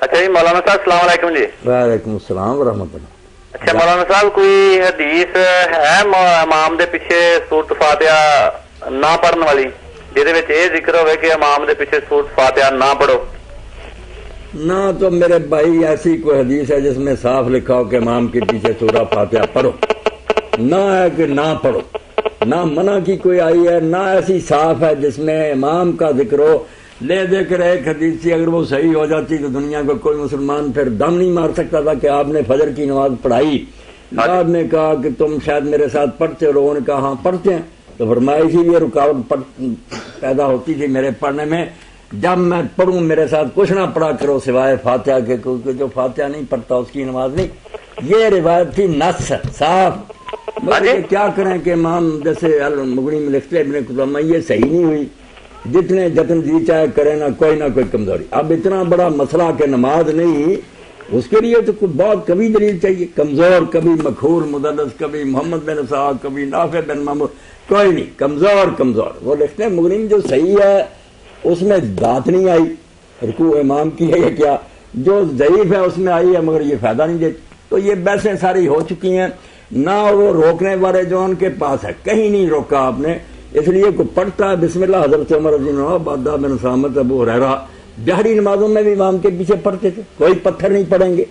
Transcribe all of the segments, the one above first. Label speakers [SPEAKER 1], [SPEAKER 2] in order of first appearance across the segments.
[SPEAKER 1] اچھا جی مولانا صاحب السلام علیکم جی.
[SPEAKER 2] وعلیکم السلام ورحمۃ اللہ.
[SPEAKER 1] اچھا مولانا صاحب کوئی حدیث ہے امام دے پیچھے سورۃ فاتحہ نہ پڑھنے والی جہدے وچ یہ ذکر ہوئے کہ امام دے پیچھے سورۃ فاتحہ نہ پڑھو؟
[SPEAKER 2] نہ تو میرے بھائی ایسی کوئی حدیث ہے جس میں صاف لکھا ہو کہ امام کے پیچھے سورہ فاتحہ پڑھو، نہ ہے کہ نہ پڑھو، نہ منع کی کوئی آئی ہے، نہ ایسی صاف ہے جس میں امام کا ذکر ہو. لے دے کر ایک حدیث تھی، اگر وہ صحیح ہو جاتی تو دنیا کو کوئی مسلمان پھر دم نہیں مار سکتا تھا کہ آپ نے فجر کی نماز پڑھائی. آپ نے کہا کہ تم شاید میرے ساتھ پڑھتے ہو، لوگوں نے کہا ہاں پڑھتے ہیں، تو فرمایا اسی لیے رکاوٹ پیدا ہوتی تھی میرے پڑھنے میں، جب میں پڑھوں میرے ساتھ کچھ نہ پڑھا کرو سوائے فاتحہ کے، کیونکہ جو فاتحہ نہیں پڑھتا اس کی نماز نہیں. یہ روایت تھی نص صاف. کیا کریں کہ امام جیسے المغنی میں لکھتے ابن قدامہ یہ صحیح نہیں ہوئی، جتنے جتن جی چاہے کرے نہ کوئی کمزوری. اب اتنا بڑا مسئلہ کہ نماز نہیں، اس کے لیے تو کچھ بہت کبھی دلیل چاہیے. کمزور کبھی مکھور مدرس، کبھی محمد بن اسحاق، کبھی نافع بن محمود، کوئی نہیں، کمزور. وہ لکھتے ہیں مغنی میں جو صحیح ہے اس میں بات نہیں آئی رکوع امام کی ہے یا کیا، جو ضعیف ہے اس میں آئی ہے مگر یہ فائدہ نہیں دیتی. تو یہ بحثیں ساری ہو چکی ہیں. نہ وہ روکنے والے جو ان کے پاس ہے، کہیں نہیں روکا آپ نے. اس لیے کوئی پڑھتا ہے بسم اللہ، حضرت عمر رضی اللہ عنہ، عبادہ بن سامت، ابو ہریرہ جہری نمازوں میں بھی امام کے پیچھے پڑھتے تھے. کوئی پتھر نہیں پڑیں گے،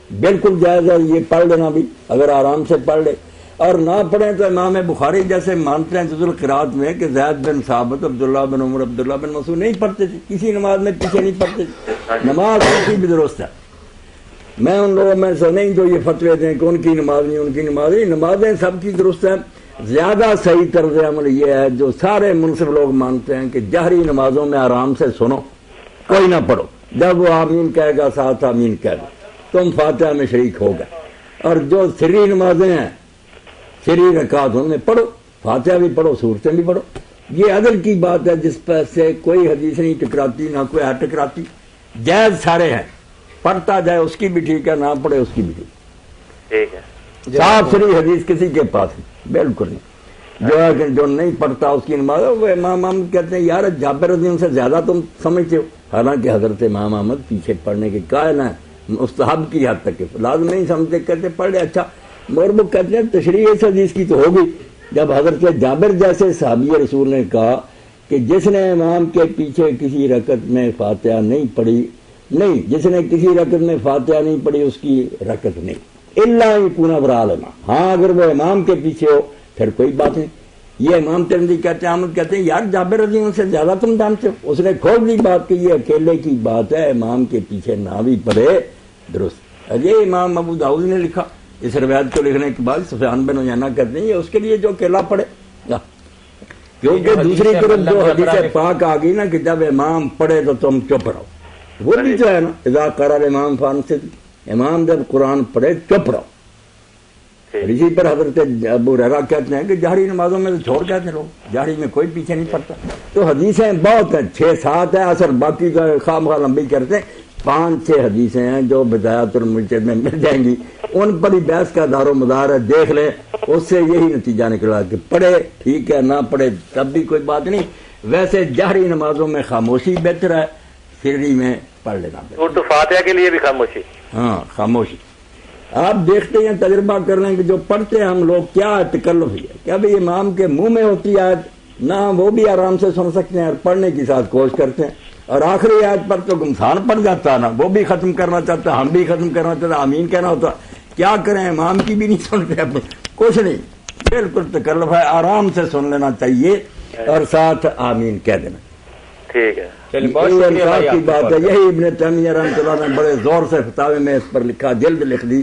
[SPEAKER 2] بالکل جائز ہے یہ پڑھ لینا بھی اگر آرام سے پڑھ لے. اور نہ پڑھیں تو امام بخاری جیسے مانتے ہیں جزء القراءت میں کہ زید بن ثابت، عبداللہ بن عمر، عبداللہ بن مسعود نہیں پڑھتے تھے، کسی نماز میں پیچھے نہیں پڑھتے تھے. نماز ان کی بھی درست ہے. میں ان لوگوں میں سے نہیں جو یہ فتوے دیں کہ ان کی نماز نہیں، ان کی نماز نہیں. نمازیں سب کی درست ہیں. زیادہ صحیح طرز عمل یہ ہے جو سارے منصف لوگ مانتے ہیں کہ جہری نمازوں میں آرام سے سنو، کوئی نہ پڑھو. جب وہ آمین کہے گا ساتھ آمین کہہ دو، تم فاتحہ میں شریک ہو گئے. اور جو سری نمازیں ہیں، سری رکعت، ان میں پڑھو، فاتحہ بھی پڑھو، سورتیں بھی پڑھو. یہ عدل کی بات ہے جس پر سے کوئی حدیث نہیں ٹکراتی، نہ کوئی ہے ٹکراتی. جائز سارے ہیں، پڑھتا جائے اس کی بھی ٹھیک ہے، نہ پڑھے اس کی بھی ٹھیک ہے. صاف سری حدیث کسی کے پاس نہیں، بالکل نہیں. جو ہے کہ جو نہیں پڑھتا اس کی نماز، وہ امام احمد کہتے ہیں یار جابر رضی اللہ عنہ سے زیادہ تم سمجھتے ہو. حالانکہ حضرت امام احمد پیچھے پڑھنے کے قائل ہیں، مستحب کی حد تک لازم نہیں سمجھتے، کہتے پڑھ لے اچھا. مگر وہ کہتے ہیں تشریح اس حدیث کی تو ہوگی جب حضرت جابر جیسے صحابی رسول نے کہا کہ جس نے امام کے پیچھے کسی رکعت میں فاتحہ نہیں پڑھی، نہیں، جس نے کسی رکعت میں فاتحہ نہیں پڑھی اس کی رکعت نہیں، الا یکون وراء الامام. ہاں اگر وہ امام کے پیچھے ہو پھر کوئی بات نہیں. یہ امام ترمذی کہتے ہیں، احمد کہتے ہیں یار جابر رضی اللہ عنہ سے زیادہ تم جانتے ہو. اس نے کھول دی بات کہ یہ اکیلے کی بات ہے، امام کے پیچھے نہ بھی پڑھے درست. یہ امام ابو داؤد نے لکھا. اس روایت کو لکھنے کے بعد سفیان بن عیینہ کہتے ہیں یہ اس کے لیے جو اکیلا پڑھے، کیونکہ دوسری طرف جو حدیث پاک آ گئی نا کہ جب امام پڑھے تو تم چپ رہو، وہ بھی جو ہے نا اذا قرأ الامام فانصتوا، امام جب قرآن پڑھے چپ رہو. اسی پر حضرت ابو ہریرہ کہتے ہیں کہ جہری نمازوں میں تو چھوڑ جاتے لوگ، جہری میں کوئی پیچھے نہیں پڑتا. تو حدیثیں بہت ہیں، 6-7 ہیں اصل، باقی کا خواہ مخواہ لمبی کرتے ہیں. 5-6 حدیثیں ہیں جو بدایات المجتہد میں مل جائیں گی، ان پر ہی بحث کا دار و مدار ہے. دیکھ لیں، اس سے یہی نتیجہ نکلا کہ پڑھے ٹھیک ہے، نہ پڑھے تب بھی کوئی بات نہیں. ویسے جہری نمازوں میں خاموشی بہتر ہے، سری میں پڑھ لینا بہتر.
[SPEAKER 1] سورۃ فاتحہ کے لیے بھی خاموشی؟
[SPEAKER 2] ہاں خاموشی. آپ دیکھتے ہیں، تجربہ کر لیں کہ جو پڑھتے ہیں ہم لوگ کیا تکلف ہے کہ ابھی امام کے منہ میں ہوتی ہے نہ وہ بھی آرام سے سن سکتے ہیں اور پڑھنے کی ساتھ کوشش کرتے ہیں. اور آخری آیت پر تو گمسان پڑ جاتا ہے نا، وہ بھی ختم کرنا چاہتا، ہم بھی ختم کرنا چاہتا، آمین کہنا ہوتا. کیا کریں، امام کی بھی نہیں سنتے اپنے، کچھ نہیں، بالکل تکلف ہے. آرام سے سن لینا چاہیے اور ساتھ آمین کہہ دینا.
[SPEAKER 1] ٹھیک ہے،
[SPEAKER 2] یہ کی بات ہے. یہی ابن تیمیہ رحمۃ اللہ نے بڑے زور سے فتاوی میں اس پر لکھا، جلد لکھ دی.